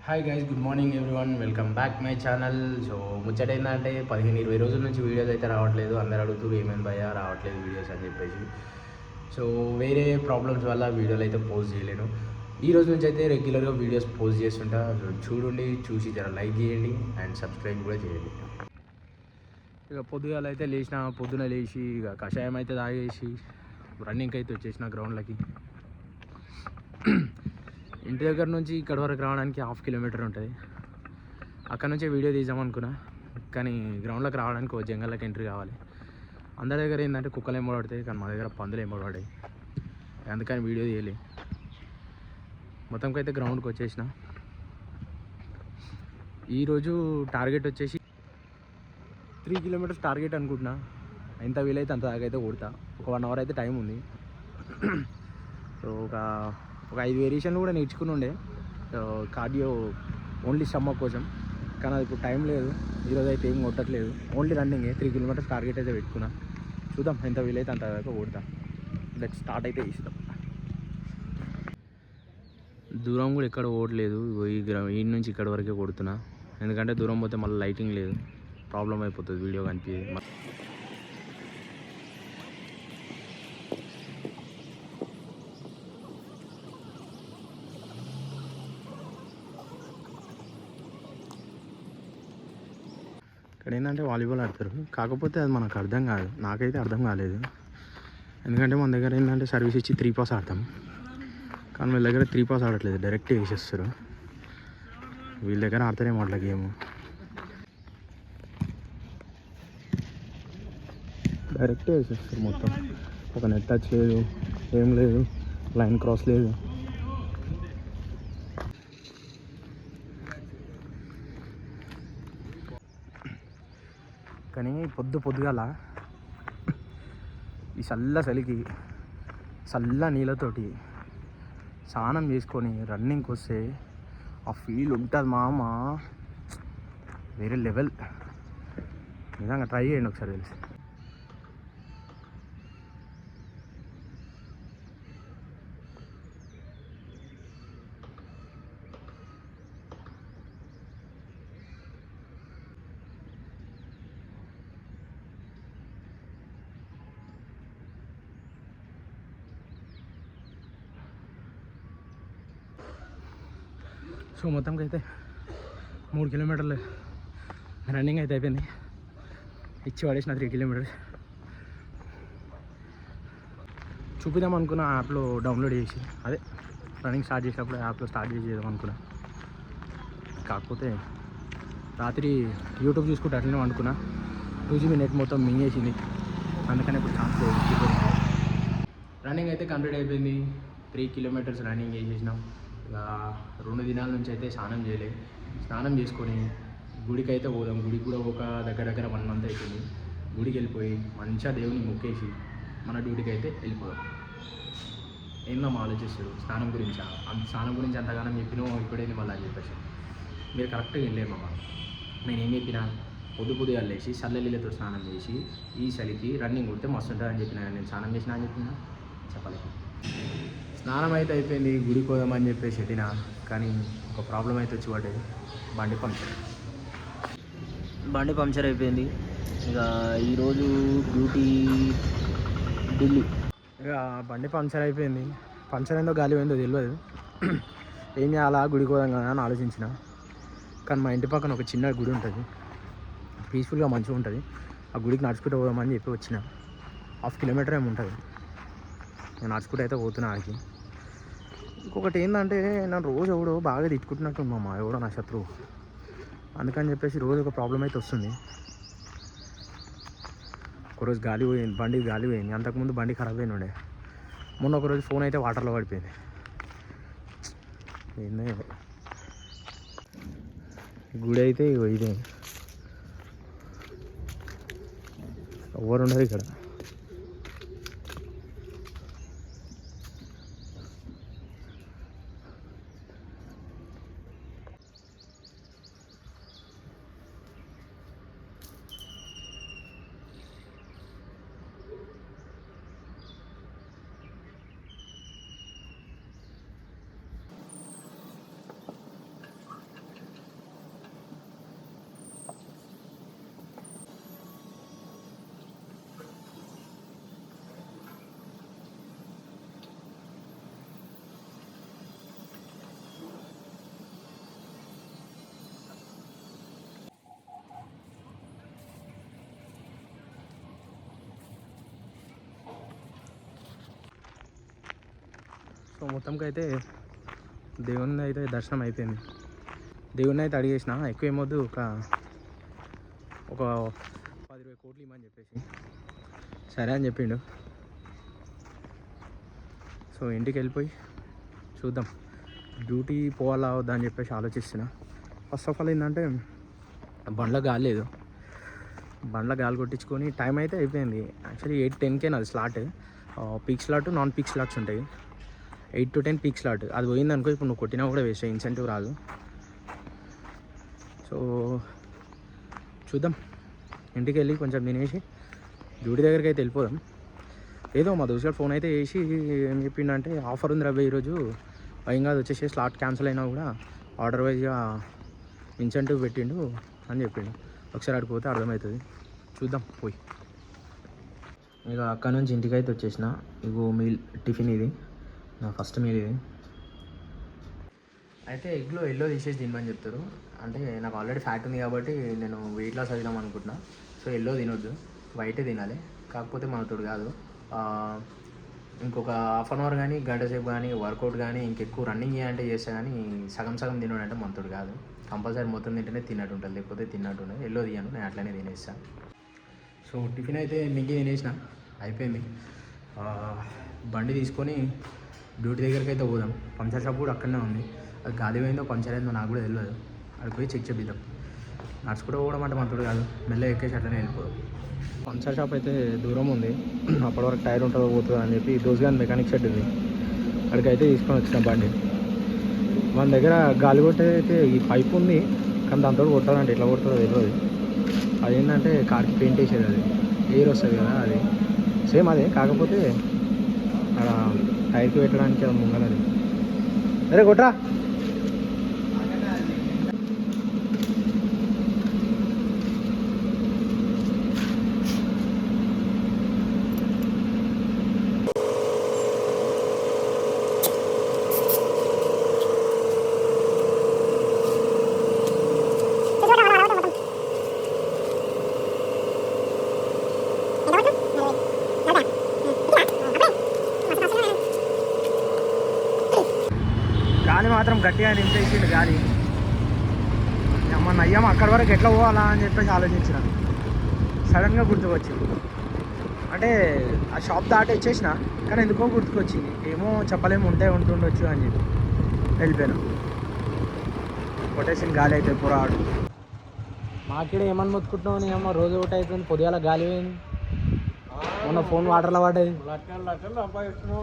Hi guys, good morning everyone, welcome back my channel. So ముచ్చట ఏంటంటే 15-20 రోజుల నుంచి వీడియోస్ అయితే రావట్లేదు. అందరు అడుగుతూ ఏమేమి భయ్యా రావట్లేదు వీడియోస్ అని చెప్పేసి. సో వేరే ప్రాబ్లమ్స్ వల్ల వీడియోలు అయితే పోస్ట్ చేయలేను. ఈ రోజు నుంచి అయితే రెగ్యులర్గా వీడియోస్ పోస్ట్ చేస్తుంటా. చూడండి, చూసి జర లైక్ చేయండి అండ్ సబ్స్క్రైబ్ కూడా చేయండి. ఇక పొద్దుగాల అయితే పొద్దున లేచి ఇక కషాయం అయితే తాగేసి రన్నింగ్కి అయితే వచ్చేసిన గ్రౌండ్లకి. ఇంటి దగ్గర నుంచి ఇక్కడ వరకు రావడానికి 1/2 కిలోమీటర్ ఉంటుంది. అక్కడ నుంచే వీడియో తీద్దామనుకున్నా, కానీ గ్రౌండ్లోకి రావడానికి ఒక జంగల్లోకి ఎంట్రీ కావాలి. అందరి దగ్గర ఏంటంటే కుక్కలు ఎంబడతాయి, కానీ మా దగ్గర పందులు ఎంబడతాయి. అందుకని వీడియో తీయలే. మొత్తంకైతే గ్రౌండ్కి వచ్చేసిన. ఈరోజు టార్గెట్ వచ్చేసి 3 కిలోమీటర్స్ టార్గెట్ అనుకుంటున్నా. ఎంత వీలైతే అంత దాకా అయితే కొడతా. ఒక 1 అవర్ అయితే టైం ఉంది. సో ఒక 5 వేరియేషన్లు కూడా నేర్చుకుని ఉండే కార్డియో ఓన్లీ స్టమక్ కోసం, కానీ అది ఇప్పుడు టైం లేదు. ఈరోజు అయితే ఏం కొట్టట్లేదు, ఓన్లీ రన్నింగే. 3 కిలోమీటర్స్ టార్గెట్ అయితే పెట్టుకున్నా. చూద్దాం ఎంత వీలైతే అంత దాకా కొడతా. లెట్ స్టార్ట్ అయితే ఇస్తాం. దూరం కూడా ఎక్కడ ఓడలేదు, ఈ నుంచి ఇక్కడ వరకే కొడుతున్నా. ఎందుకంటే దూరం పోతే మళ్ళీ లైటింగ్ లేదు, ప్రాబ్లం అయిపోతుంది, వీడియో కనిపించేది. ఇక్కడ ఏంటంటే వాలీబాల్ ఆడతారు, కాకపోతే అది మనకు అర్థం కాదు. నాకైతే అర్థం కాలేదు, ఎందుకంటే మన దగ్గర ఏంటంటే సర్వీస్ ఇచ్చి 3 పాస్ ఆడతాం, కానీ వీళ్ళ దగ్గర 3 పాస్ ఆడట్లేదు, డైరెక్ట్ వేసేస్తారు. వీళ్ళ దగ్గర ఆడతారేమో అట్లా గేమ్, డైరెక్ట్ వేసేస్తారు మొత్తం. ఒక నెట్ టచ్ లేదు, ఏం లేదు, లైన్ క్రాస్ లేదు. కానీ పొద్దుగాల ఈ చలికి చల్ల నీళ్ళతోటి స్నానం చేసుకొని రన్నింగ్కి వస్తే ఆ ఫీల్ ఉంటుంది మామ, వేరే లెవెల్. నిజంగా ట్రై చేయండి ఒకసారి తెలిసి. సో మొత్తంకి అయితే 3 కిలోమీటర్లు రన్నింగ్ అయితే అయిపోయింది. ఇచ్చి పడేసిన 3 కిలోమీటర్స్. చూపిద్దాం అనుకున్న యాప్లో డౌన్లోడ్ చేసి, అదే రన్నింగ్ స్టార్ట్ చేసినప్పుడు యాప్లో స్టార్ట్ చేద్దాం అనుకున్నా. కాకపోతే రాత్రి యూట్యూబ్ చూసుకుంటే అట్లనే అనుకున్నా. 2GB నెట్ మొత్తం మింగేసింది, అందుకని ఇప్పుడు ఛాన్స్ లేదు. రన్నింగ్ అయితే కంప్లీట్ అయిపోయింది. 3 కిలోమీటర్స్ రన్నింగ్ చేసేసినాం. ఇక 2 దినాల నుంచి అయితే స్నానం చేసుకొని గుడికి అయితే పోదాం. గుడికి కూడా ఒక దగ్గర 1 మంత్ అవుతుంది. గుడికి వెళ్ళిపోయి మంచిగా దేవుని మొక్కేసి మన డ్యూటీకి అయితే వెళ్ళిపోదాం. ఏందమ్మా ఆలోచిస్తారు స్నానం గురించి అంతగానం చెప్పినా ఇప్పుడేంది మళ్ళీ అని చెప్పేసి మీరు కరెక్ట్గా వెళ్ళలేరు మామ. నేను ఏం చెప్పినా పొద్దుగా లేచి చల్లలీలతో స్నానం చేసి ఈ చలికి రన్నింగ్ కొడితే మస్తు ఉంటుంది అని చెప్పిన. నేను స్నానం చేసినా అని చెప్పినా చెప్పలేదు. స్నానం అయితే అయిపోయింది, గుడికి పోదామని చెప్పేసి వెళ్ళినా. కానీ ఒక ప్రాబ్లం అయితే వచ్చి పడ్డది, బండి పంక్చర్ అయిపోయింది. ఇక ఈరోజు డ్యూటీ ఢిల్లీ. ఇక బండి పంక్చర్ అయిపోయింది. పంక్చర్ అయిందో గాలి పోయిందో తెలియదు. ఏం చేయాలా, గుడికి పోదాం కదా అని ఆలోచించిన. కానీ మా ఇంటి పక్కన ఒక చిన్న గుడి ఉంటుంది, పీస్ఫుల్గా మంచిగా ఉంటుంది. ఆ గుడికి నడుచుకుంటూ పోదామని చెప్పి వచ్చిన. 1/2 కిలోమీటర్ ఏమి ఉంటుంది. నేను నడుచుకుంటూ అయితే పోతున్నా ఆడికి. ఇంకొకటి ఏంటంటే నన్ను రోజు ఎవడో బాగా తిట్టుకుంటున్నట్టు ఉందమ్మా, ఎవడో నా శత్రువు. అందుకని చెప్పేసి రోజు ఒక ప్రాబ్లం అయితే వస్తుంది. ఒకరోజు బండి గాలి పోయింది. అంతకుముందు బండి ఖరాబ్ అయిన ఉండే. మొన్న ఒకరోజు ఫోన్ అయితే వాటర్లో పడిపోయింది. ఏందో గుడి అయితే ఇదే, ఎవరు ఉండరు ఇక్కడ. సో మొత్తంకి అయితే దేవుని అయితే దర్శనం అయిపోయింది. దేవుని అయితే అడిగేసిన ఎక్కువ ఏమొద్దు, ఒక 10-20 కోట్లు ఇమ్మని చెప్పేసి సరే అని చెప్పిండు. సో ఇంటికి వెళ్ళిపోయి చూద్దాం, డ్యూటీ పోవాలా వద్దా అని చెప్పేసి ఆలోచిస్తున్నా. ఫస్ట్ ఆఫ్ ఆల్ ఏంటంటే బండ్లో గాలి లేదు, బండ్ల గాలి కొట్టించుకొని టైం అయితే అయిపోయింది. యాక్చువల్లీ 8-10కే నాది slot. Peak slot, non peak slots ఉంటాయి. 8 to 10 పీక్ స్లాట్. అది పోయిందనుకో ఇప్పుడు నువ్వు కొట్టినా కూడా వేస్ట్, ఇన్సెంటివ్ రాదు. సో చూద్దాం, ఇంటికి వెళ్ళి కొంచెం తినేసి డ్యూటీ దగ్గరికి అయితే వెళ్ళిపోదాం. ఏదో మా దోస్తుగాడు ఫోన్ అయితే చేసి ఏం చెప్పిండంటే ఆఫర్ ఉంది రబ్బే ఈరోజు, ఏం కాదు వచ్చేసి స్లాట్ క్యాన్సిల్ అయినా కూడా ఆర్డర్ వైజ్గా ఇన్సెంటివ్ పెట్టిండు అని చెప్పిండు. ఒకసారి అడిగిపోతే అర్థమవుతుంది, చూద్దాం పోయి. ఇక అక్కడ నుంచి ఇంటికి అయితే వచ్చేసిన. ఇగో మీల్ టిఫిన్ ఇది, నా ఫస్ట్ మీల్ ఇది. అయితే ఎల్లో తీసేసి తినమని చెప్తారు. అంటే నాకు ఆల్రెడీ ఫ్యాట్ ఉంది కాబట్టి నేను వెయిట్ లాస్ అవుదాం అనుకుంటున్నా. సో ఎల్లో తినొద్దు, వైటే తినాలి. కాకపోతే మనతోడు కాదు, ఇంకొక హాఫ్ అన్ అవర్ కానీ గంట సేపు కానీ వర్కౌట్ కానీ ఇంకెక్కువ రన్నింగ్ చేయాలంటే చేస్తా, కానీ సగం తినడం అంటే మనతోడు కాదు. కంపల్సరీ మొత్తం తింటేనే తిన్నట్టు ఉంటుంది, లేకపోతే తిన్నట్టు ఉండదు. ఎల్లో తీయను, నేను అట్లనే తినేస్తాను. సో టిఫిన్ అయితే మింగి తినేసిన, అయిపోయింది. బండి తీసుకొని డ్యూటీ దగ్గరికి అయితే పోదాం. పంచర్ షాప్ కూడా అక్కడనే ఉంది. అది గాలి పోయిందో పంచర్ అయిందో నాకు కూడా తెలియదు. అక్కడికి పోయి చెక్ చేపిద్దాం. నడుచుకుంటూ పోవడం అంటే మనతోడు కాదు, మెల్లగా ఎక్కేసి అట్లనే వెళ్ళిపోదాం. పంచర్ షాప్ అయితే దూరం ఉంది, అప్పటి వరకు టైర్ ఉంటుందో పోతుందో అని చెప్పి దోసుగాని మెకానిక్ షెడ్ ఉంది, అక్కడికైతే తీసుకొని వచ్చిన బండి. మన దగ్గర గాలి కొట్టేది అయితే ఈ పైప్ ఉంది, కానీ దాంతో కొట్టాలంటే ఎట్లా కొడుతుందో తెలియదు. అదేంటంటే కార్కి పెయింట్ వేసేది, అది ఎయిర్ వస్తుంది కదా, అది సేమ్ అదే. కాకపోతే అక్కడ టైర్కి పెట్టడానికి అది ముంగలది. అరే కొట్రా. గాలి మాత్రం గట్టిగా నింపేసిండు గాలి. మన అయ్యమ్మ అక్కడి వరకు ఎట్లా పోవాలా అని చెప్పేసి ఆలోచించిన, సడన్గా గుర్తుకొచ్చింది. అంటే ఆ షాప్ దాటి వచ్చేసిన, కానీ ఎందుకో గుర్తుకొచ్చింది. ఏమో చెప్పలేము, ఉంటుండొచ్చు అని చెప్పి వెళ్ళిపోయాను. కొట్టేసిన గాలి అయితే పురాడు. మాకిడ ఏమని మొత్తుకుంటున్నావు నీ అమ్మ, రోజు ఒకటి అవుతుంది. పొద్దుగాల గాలి పోయింది, మొన్న ఫోన్ వాటర్లో పడ్డది.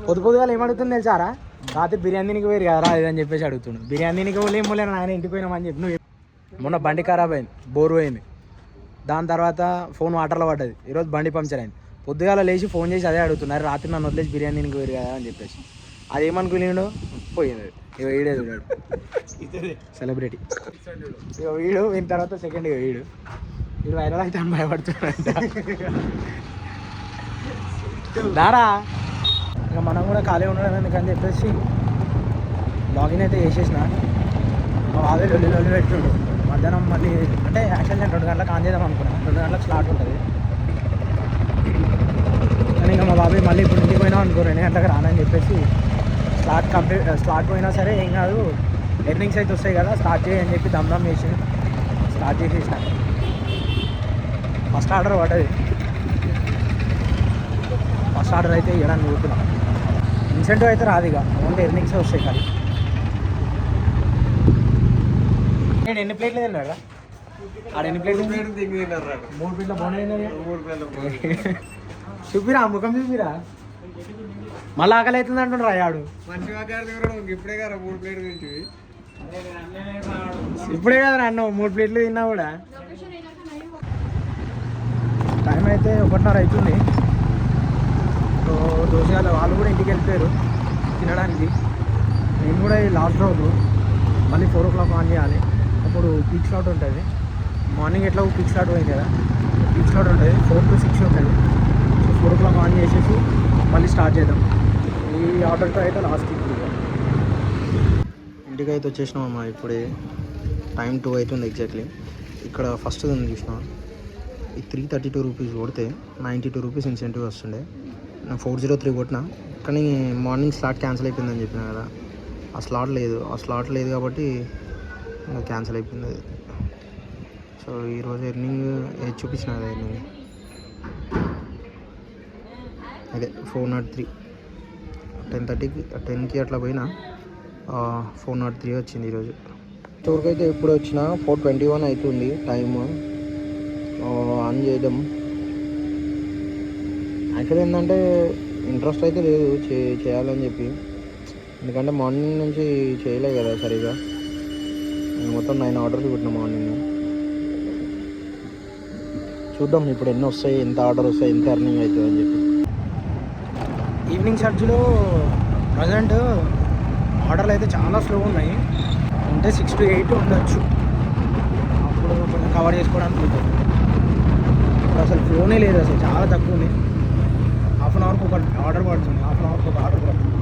పొద్దుగాల ఏమడుగుతుంది తెలుసారా, రాత్రి బిర్యానీకి పోయారు కదా అది అని చెప్పేసి అడుగుతున్నాడు. బిర్యానీకి పోలేం పోలేను ఆయన, ఇంటికి పోయినామని చెప్పి. నువ్వు మొన్న బండి ఖరాబ్ అయింది, బోర్ పోయింది, దాని తర్వాత ఫోన్ వాటర్లో పడ్డది, ఈరోజు బండి పంక్చర్ అయింది. పొద్దుగాల లేచి ఫోన్ చేసి అదే అడుగుతున్నారు, రాత్రి నన్ను వదిలేసి బిర్యానీకి పోయారు కదా అని చెప్పేసి. అది ఏమనుకునేడు పోయింది. ఇక వీడే చూడాడు సెలబ్రిటీ. ఇక వీడు విని తర్వాత సెకండ్ వీడు వైరల్ అయితే అని భయపడుతున్నాడంట. దారా ఇక మనం కూడా ఖాళీ ఉండడం ఎందుకని చెప్పేసి లాగిన్ అయితే చేసేసిన. అదే లొల్లి పెట్టుండు. మధ్యాహ్నం మళ్ళీ అంటే యాక్చువల్ నేను 2 గంటలకు ఆన్ చేద్దాం అనుకున్నాను, 2 గంటలకు స్లాట్ ఉంటుంది. కానీ ఇంకా మా బాబాయ్ మళ్ళీ ఇప్పుడు ఇంటికి పోయినా అనుకో 2 గంటలకు రానని చెప్పేసి స్లాట్ పోయినా సరే ఏం కాదు, ఎర్నింగ్స్ అయితే వస్తాయి కదా, స్టార్ట్ చేయని చెప్పి దమ్ చేసి స్టార్ట్ చేసేసిన. ఫస్ట్ ఆర్డర్ పడ్డది, ఫస్ట్ ఆర్డర్ అయితే ఇవ్వడానికి చూస్తున్నాం. ఇన్సెంటివ్ అయితే రాదు, ఇక ఓన్లీ ఎర్నింగ్సే వస్తాయి. కానీ నేను ఎన్ని ప్లేట్లు తిన్నారా ఆడ, ఎన్ని ప్లేట్లు 3 ప్లేట్ల బాగున్నాయి. చూపిరా ముఖం, చూపిరా. మళ్ళీ ఆకలి అవుతుంది అంటుండ్రు అయ్యాడు. ఇప్పుడే కదా అన్న 3 ప్లేట్లు తిన్నా కూడా. టైం అయితే 1:30 అవుతుంది. సో దోశలు వాళ్ళు కూడా ఇంటికి వెళ్ళిపోయారు తినడానికి. నేను కూడా ఈ లాస్ట్ రోజు మళ్ళీ 4 o'clock ఆన్ చేయాలి. అప్పుడు పీక్ స్లాట్ ఉంటుంది. మార్నింగ్ ఎట్లా పీక్ స్లాట్ పోయింది కదా, పీక్ స్లాట్ ఉంటుంది 4 to 6 ఉంటుంది. సో 4 o'clock ఆన్ చేసేసి మళ్ళీ స్టార్ట్ చేద్దాం. ఈ ఆర్డర్తో అయితే లాస్ట్ ఇంటికి అయితే వచ్చేసినాం అమ్మా. ఇప్పుడే టైం 2 అవుతుంది ఎగ్జాక్ట్లీ. ఇక్కడ ఫస్ట్ ఉంది చూసినా, ఈ 332 రూపీస్ కొడితే 92 రూపీస్ ఇన్సెంటివ్ వస్తుండే. నేను 403 కొట్టిన, కానీ మార్నింగ్ స్లాట్ క్యాన్సిల్ అయిపోయిందని చెప్పిన కదా, ఆ స్లాట్ లేదు కాబట్టి ఇంకా క్యాన్సిల్ అయిపోయింది అది. సో ఈరోజు ఎర్నింగ్ ఏది చూపించిన కదా ఎర్నింగ్ అదే 403, 10కి అట్లా పోయినా 403 వచ్చింది ఈరోజు. స్టోర్కి అయితే ఎప్పుడు వచ్చినా 4:21 అవుతుంది టైము. ఆన్ చేయడం యాక్చువల్లీ ఏంటంటే ఇంట్రెస్ట్ అయితే లేదు చేయాలని చెప్పి, ఎందుకంటే మార్నింగ్ నుంచి చేయలే కదా సరిగా. మొత్తం 9 ఆర్డర్స్ పెట్టిన మార్నింగ్. చూద్దాం ఇప్పుడు ఎన్ని వస్తాయి, ఎంత ఆర్డర్ వస్తాయి, ఎంత ఎర్నింగ్ అవుతుంది అని చెప్పి. ఈవినింగ్ సర్జ్లో ప్రజెంట్ ఆర్డర్లు అయితే చాలా స్లో ఉన్నాయి. ఉంటే 6 to 8 ఉండొచ్చు, అప్పుడు కొంచెం కవర్ చేసుకోవడానికి ఉంటుంది. ఇప్పుడు అసలు ఫ్లోనే లేదు, అసలు చాలా తక్కువ ఉంది. హాఫ్ అన్ అవర్కి ఒక ఆర్డర్ పడుతుంది, హాఫ్ అన్ అవర్కి ఒక ఆర్డర్ పడుతుంది.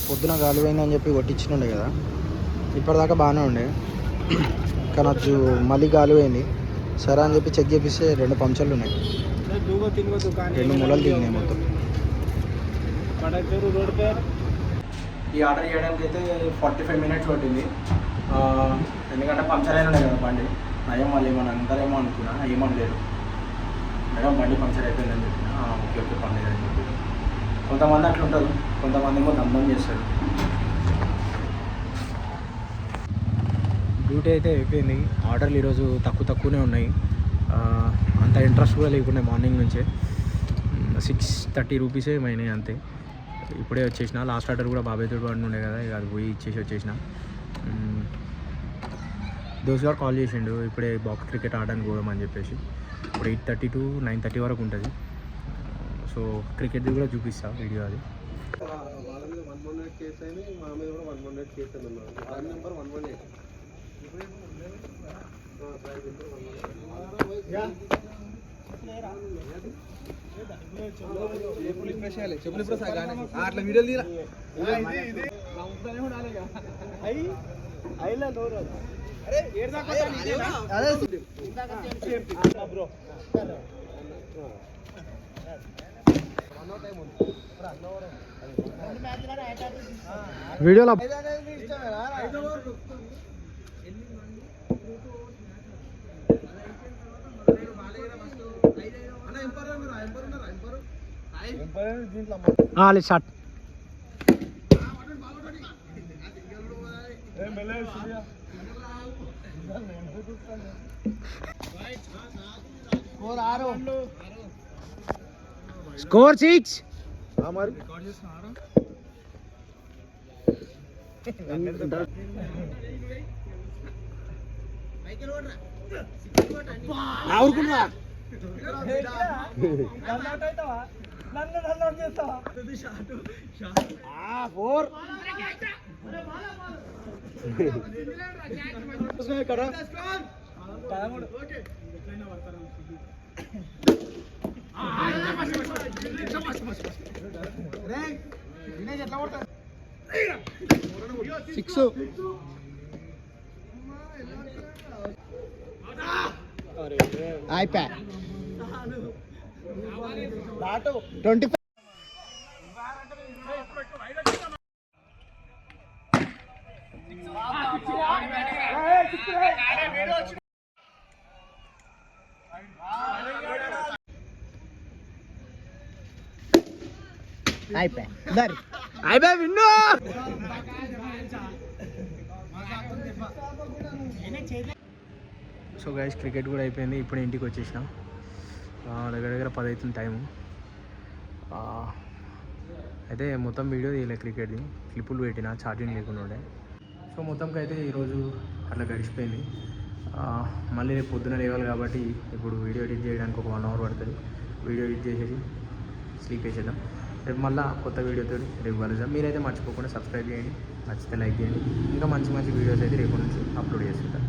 పొద్దున గాలిపోయిందని చెప్పి కొట్టించినుండే కదా, ఇప్పటిదాకా బాగానే ఉండే. కానీ అది మళ్ళీ గాలిపోయింది. సరే అని చెప్పి చెక్ చేపిస్తే 2 పంక్చర్లు ఉన్నాయి, 2 మూలలు దిగినాయి మొత్తం. ఈ ఆర్డర్ చేయడానికి అయితే 45 minutes పట్టింది. ఎందుకంటే పంక్చర్ అయినా కదా బండి. నయం మళ్ళీ ఏమన్నా అంటారేమో అనుకున్నా, ఏమనలేదు. మేడం బండి పంక్చర్ అయిపోయిందని చెప్పిన, ఓకే పండుగ అని చెప్పి. కొంతమంది అట్లా ఉంటారు, కొంతమంది ఏమో దమ్మం చేస్తారు. డ్యూటీ అయితే అయిపోయింది. ఆర్డర్లు ఈరోజు తక్కువనే ఉన్నాయి, అంత ఇంట్రెస్ట్ కూడా లేకుండా మార్నింగ్ నుంచే. 630 రూపీస్ ఏమైనాయి అంతే. ఇప్పుడే వచ్చేసిన. లాస్ట్ ఆర్డర్ కూడా బాబాయ్ తోడు పడి ఉండే కదా, ఇక అది పోయి ఇచ్చేసి వచ్చేసిన. దోస్ గారు కాల్ చేసిండు ఇప్పుడే బాక్స్ క్రికెట్ ఆడడానికి పోదామని చెప్పేసి. ఇప్పుడు 8:30 to 9:30 వరకు ఉంటుంది. సో క్రికెట్ది కూడా చూపిస్తా వీడియో. అది అట్లా వీడియోలు తీరా వీడియోలో షాట్ స్కోర్ 6. iPad 25. iPad విన్ను. సో గైస్ క్రికెట్ కూడా అయిపోయింది. ఇప్పుడు ఇంటికి వచ్చేసినాం. దగ్గర 10 అవుతుంది టైము. అయితే మొత్తం వీడియో తీయలే క్రికెట్ది, క్లిప్పులు పెట్టిన ఛార్జింగ్ లేకుండా ఉండే. సో మొత్తంకి అయితే ఈరోజు అట్లా గడిచిపోయింది. మళ్ళీ రేపు పొద్దున లేవాలి కాబట్టి ఇప్పుడు వీడియో ఎడిట్ చేయడానికి ఒక 1 hour పడుతుంది. వీడియో ఎడిట్ చేసేసి స్లీప్ వేసేద్దాం. రేపు మళ్ళీ కొత్త వీడియోతో రేపు కలుద్దాం. మీరైతే మర్చిపోకుండా సబ్స్క్రైబ్ చేయండి, నచ్చితే లైక్ చేయండి. ఇంకా మంచి వీడియోస్ అయితే రేపు నుంచి అప్లోడ్ చేస్తుంటాను.